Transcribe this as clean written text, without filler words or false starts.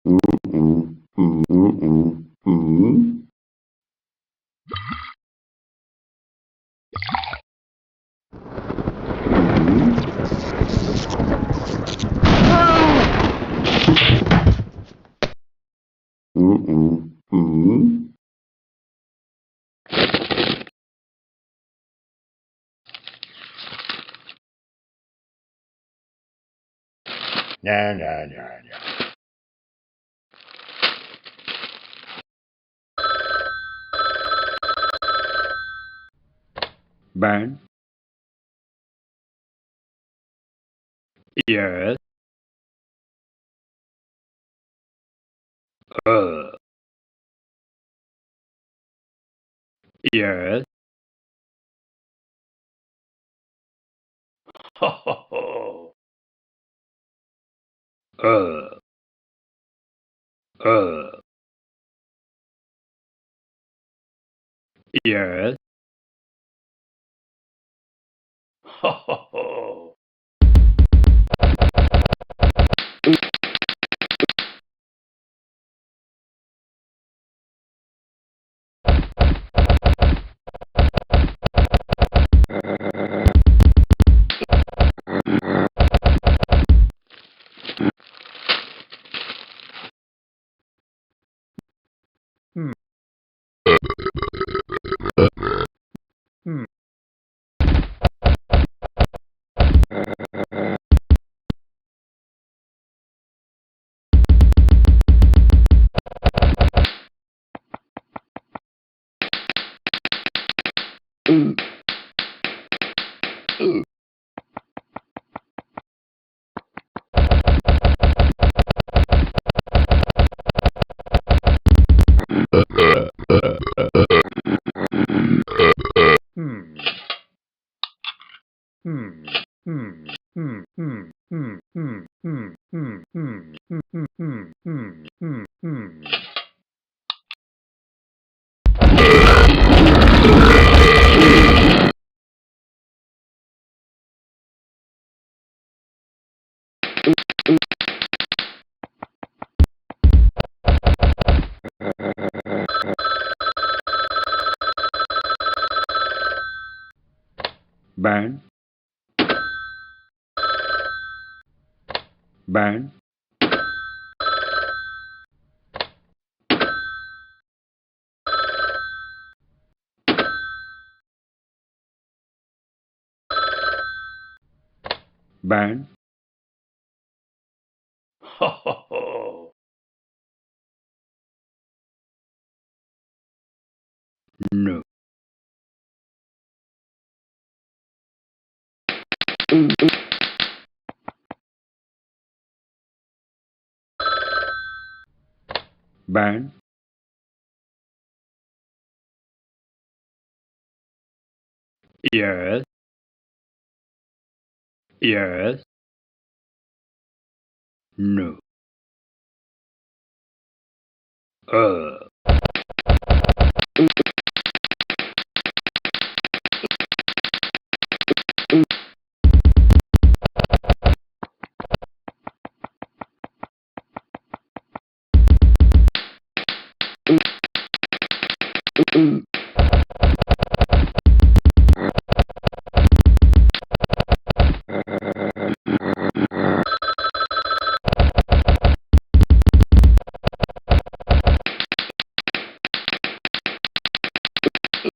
Mm, mm, mm, mm, mm, mm, mm. No, no, no, no. Bạn. Yes. Uh. Yes. Ho, ho, ho. Uh. Uh. Yes. Ho, ho, ho. Hmm, hmm. Hmm. Hmm. Hmm. Hmm. Hmm. Hmm. Hmm. Hmm. Hmm. Hmm. Hmm. Hmm. Hmm. Hmm. Hmm. Bạn. Bạn. Bạn. Ho, ho, ho. No. Bạn. Yes. Yes. No. Uh.